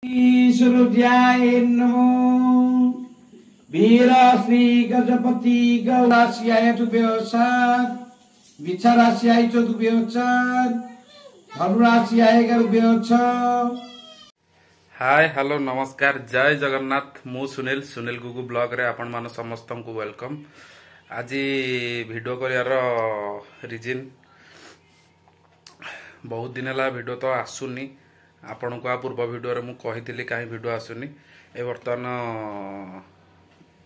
सूर्याय नमो वीर श्री गजपति गौराशियाय तुभ्योऽस्सात् विच्छाराशियाय च तुभ्योऽस्सात् धनुराशियाय गर्भ्योऽस्सात्। Hi hello नमस्कार जय जगन्नाथ मु सुनील सुनील गुगु ब्लॉग रे आपण मान समस्त को वेलकम। आज वीडियो करियार रीजन बहुत दिन है वीडियो तो आसुनी आपण को पूर्व वीडियो रे मु कहितली काहे वीडियो आसुनी ए वर्तमान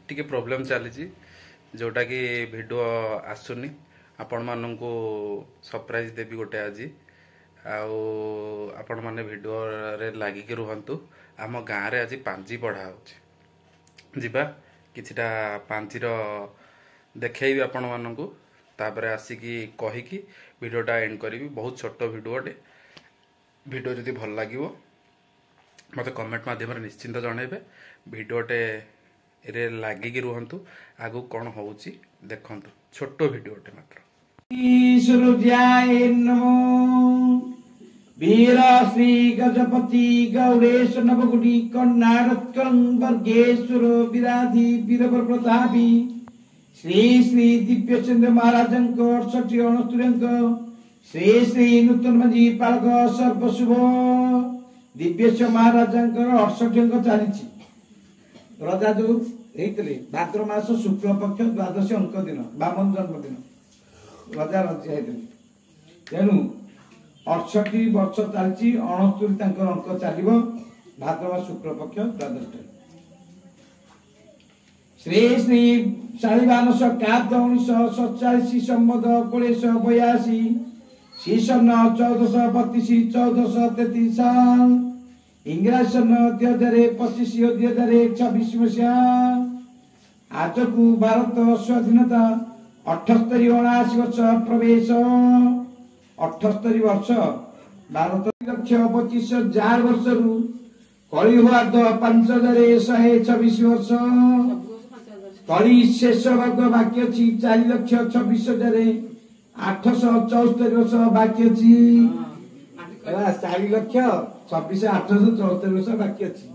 टिके प्रॉब्लम चली जोटा कि वीडियो आसुनी आपण मान को सरप्राइज देबी गोटे आज आपण माने वीडियो रे लागिक रुहंतु। आम गाँव रे आज पांजी पढ़ा होची जिबा किछिटा पांजीर देखैबी आपण मान को तापरे आसिकी कहिकी वीडियोटा एंड करी। बहुत छोट वीडियोटे वीडियो जदि भल लगे मत कमेंट माध्यम निश्चिंत जनइबे। वीडियोटे रे लागिक रुहंतु आगु कौन होउची देखंतु छोट वीडियोटे मात्र। सूर्याय नमो वीर श्री गजपति गौरेश नवगुडी कर्णारत्कं वर्गेश्वर विराधि वीरवर प्रतापी श्री श्री दिव्यचंद्र महाराजंक 68 श्री श्री नूतन मंजी पालक सर्वशुभ दिव्येश महाराजंक 68 चली रजा जो होते भाद्र मास शुक्ल पक्ष द्वादश अंक दिन बामन जन्मदिन रजा रजा होते तेणु 68 वर्ष चलती 69 अंक चलो भाद्र मास शुक्ल पक्ष द्वादश श्री श्री शालिवानस काब्द 1947 संबद 1982 शीर्षन 1432 1433 साल इंग्राज सन 2025 2026 मसीहा आज को भारत स्वाधीनता 78 वर्ष प्रवेश 78 वर्ष भारत 1,25,000 वर्ष रु कली हुआ 5,126 वर्ष कली शेष वर्ग बाकी अच्छी 4,26,874 वर्ष बाकी अच्छी 4,26,874 वर्ष बाकी अच्छी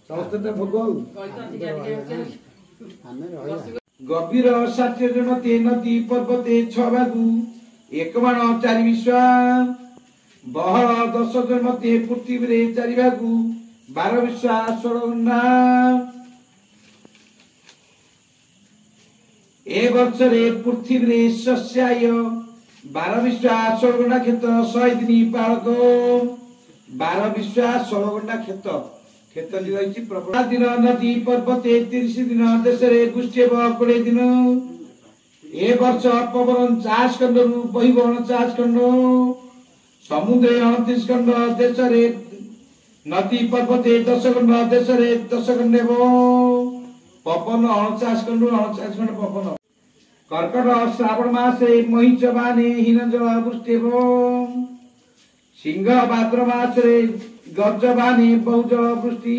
74 भोग गभीर 60 जन नदी पर्वते 6 भागु 1 बाण 4 विश्वा बहल 10 जन पृथ्वी 4 भागु 12 विश्वा 16 गंडा ए वर्ष पृथ्वी शस्याय 12 विश्वा 16 गंडा खेत 100 दिन पालक 12 विश्वा 16 गंडा खेत खेत रही प्रबल दिन नदी पर्वते 30 दिन देश गुस्टेब 20 दिन ए वर्ष पवन 40 खंड बहिबन 40 खंड समुद्र 29 खंड देश नदी पर्वते 10 खंड देश 10 खंड पवन 49 खंड पवन कर्कट श्रावण मासे महीच बाने हीन जल वृष्टेब सिंह भाद्र मासे गज बाने बहुजल वृष्टि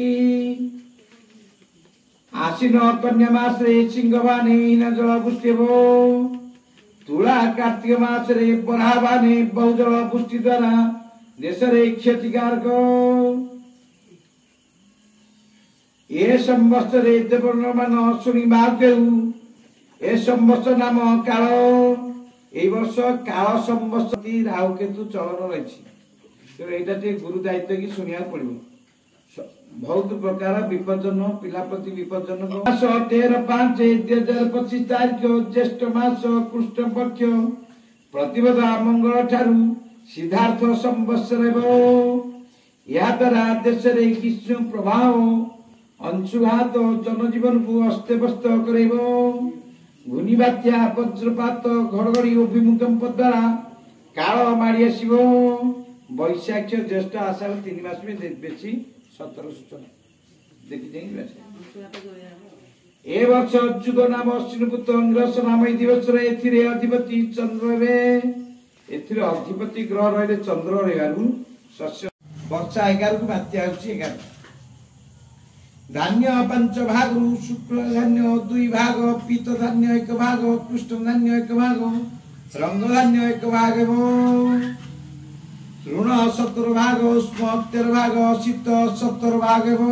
आश्विन कन्या मासे सिंह बाने हीन जल वृष्टेब तुला कार्तिक मासे बराह बाने बहुजल वृष्टि द्वारा देश क्षतिकारक ए संवत्सरे देवर्ण मान शुणी बाहु ए संवत्सर नाम काल ए वर्ष काल संवत्सर राहु केतु चलन रही गुरु दायित्व की शुणा पड़ो बहुत प्रकार विपजन पिला प्रति विपजन 13/5/2025 तारीख ज्येष्ठ मास कृष्ण पक्ष प्रतिपदा मंगल ठारू सिद्धार्थ संवत्सर या द्वारा देश ग्रीष्म प्रभाव अंशुघात जनजीवन को अस्तव्यस्त करेब घूर्णी बात्या वज्रपात घड़घड़ी और भूमिकंप द्वारा काल माड़ी आसब वैशाख ज्येष्ठ आषाढ़ 3 मास में बेसी सतर सूचना देखी ए वर्ष जुग नाम अश्विनपुत्र अंग्रस नाम दिवस अधिपति चंद्र अधिपति ग्रह रही चंद्र रही शस्य वर्षा 11 को बात्या 11 धान्य 5 भाग शुक्ल धान्य 2 भाग पीत धान्य 1 भाग कृष्ण धान्य 1 भाग रंग धान्य 1 भाग ଋଣ 70 ଭାଗ, ଉଷ୍ମ 13 ଭାଗ, ଶୀତ 70 ଭାଗ ହେବ।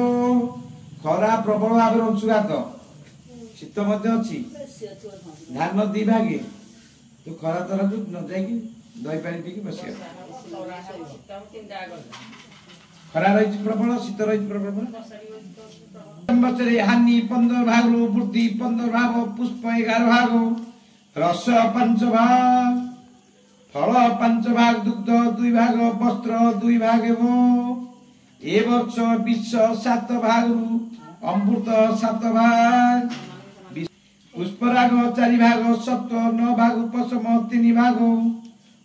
ଖରା ପ୍ରବଳ ଭାବରେ ଅଂଶୁଘାତ, ଶୀତ ମଧ୍ୟ ଅଛି। ଧାନ 2 ଭାଗେ, ତୁ ଖରା ତରକୁ ନ ଯାଇକି ଦହି ପାଣି ପିଇକି ବସିବା। ଖରା ରହିଛି ପ୍ରବଳ, ଶୀତ ରହିଛି ପ୍ରବଳ। ବଛରେ ହାନି 15 ଭାଗରୁ ବୃଦ୍ଧି 15 ଭାଗ, ପୁଷ୍ପ 11 ଭାଗ, ରସ 5 ଭାଗ, ଫଳ 5 ଭାଗ, ଦୁଗ୍ଧ 2 ଭାଗ, ବସ୍ତ୍ର 2 ଭାଗ ହେବ। ଏ ବର୍ଷ ବିଷ 7 ଭାଗରୁ ଅମୃତ 7 ଭାଗ, ପୁଷ୍ପରାଗ 4 ଭାଗ, ସତ୍ୱ 9 ଭାଗ, ଉପଶମ 3 ଭାଗ,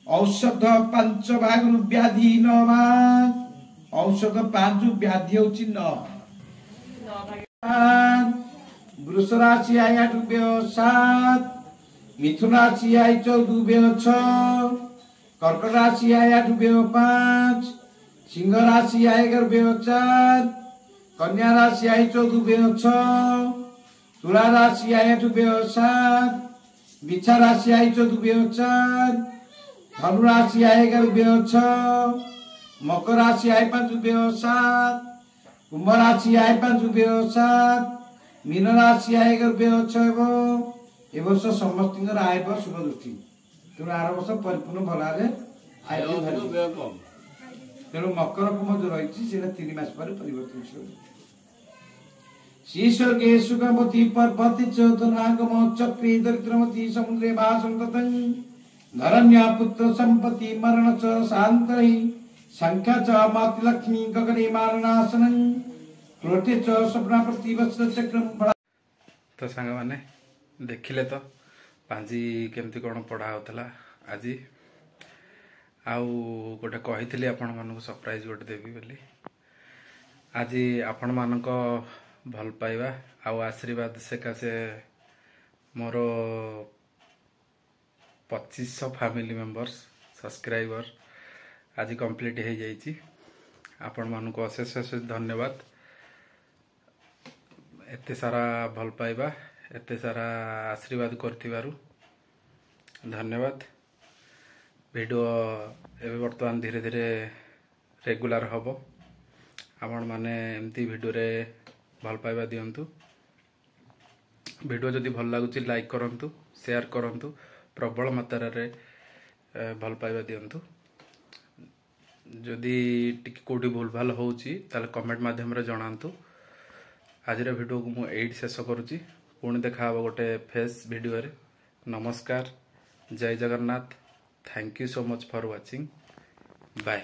ଔଷଧ 5 ଭାଗରୁ ବ୍ୟାଧି 9 ଭାଗ। ଔଷଧ 5, ବ୍ୟାଧି ହଉଛି 9। ବୃଷ ରାଶି ଆଇ 8 ବ୍ୟୟ 7, ମିଥୁନ ରାଶି ଆଇ 14 ବ୍ୟୟ 6, କର୍କଟ ରାଶି ଆଇ 8 ବ୍ୟୟ 5, ସିଂହ ରାଶି ଆଇ 11 ବ୍ୟୟ 4, କନ୍ୟା ରାଶି ଆଇ 14 ବ୍ୟୟ 6, ତୁଳା ରାଶି ଆଇ 8 ବ୍ୟୟ 7, ବିଛା ରାଶି ଆଇ 14 ବ୍ୟୟ 4, ଧନୁ ରାଶି ଆଇ 11 ବ୍ୟୟ 6, ମକର ରାଶି ଆଇ 5 ବ୍ୟୟ 7, କୁମ୍ଭ ରାଶି ଆଇ 5 ବ୍ୟୟ 7, ମୀନ ରାଶି ଆଇ 11 ବ୍ୟୟ 6 ହେବ। ଏ ବର୍ଷ ସମସ୍ତଙ୍କର ଆୟ ଶୁଭ ଦୃଷ୍ଟି, ତେଣୁ ଆର ବର୍ଷ ପରିପୂର୍ଣ୍ଣ ଭଲ ଭାବେ ଆୟ। ତେଣୁ ମକର କୁମ୍ଭ ଯୋଉ ରହିଛି ସେଇଟା 3 ମାସ ପରେ ପରିବର୍ତ୍ତନଶୀଳ। ଶ୍ରୀସ୍ୱର୍ଗେ ସୁଗମତି ପର୍ବତି ଚୋଦନାଗମ ଚକ୍ରୀ ଦରିଦ୍ରମତି ସମୁଦ୍ରେ ବାସନ୍ତଂ ଧରଣ୍ୟା ପୁତ୍ର ସମ୍ପତ୍ତି ମରଣ च शान्तहि संख्या च मातृलक्ष्मी गगने मारणासनं क्रोटे च स्वप्नाप्रति वत्स चक्रम। तो सांग माने देखिले तो पांजी केमती कौन पढ़ा होता आज आउ गोटे कही आपण मानक सरप्राइज गोटे देवी बोली। आज आपण मानक भल पाइबा आउ आशीर्वाद सकाशे मोर 2500 फैमिली मेंबर्स सब्सक्राइबर आज कंप्लीट हो जाइए। आपण मानक अशेष अशेष धन्यवाद। एते सारा भल पाइबा एते सारा आशीर्वाद करथिबारु धन्यवाद। वीडियो एवं बर्तमान धीरे धीरे रेगुलर हम। आपण माने एमती वीडियो रे भल पाइबा दियंतु। वीडियो जदि भल लागुची लाइक करंतु, शेयर करंतु, प्रबल मात्रा रे भल पाइबा दियंतु। जदि टिके कोडी भूल भाल होउची ताले कमेंट माध्यम रे जणांतु। आज वीडियो को मु एट शेष करुची। पुणी देखा गोटे फेस वीडियो रे। नमस्कार, जय Jagannath. Thank you so much for watching. Bye.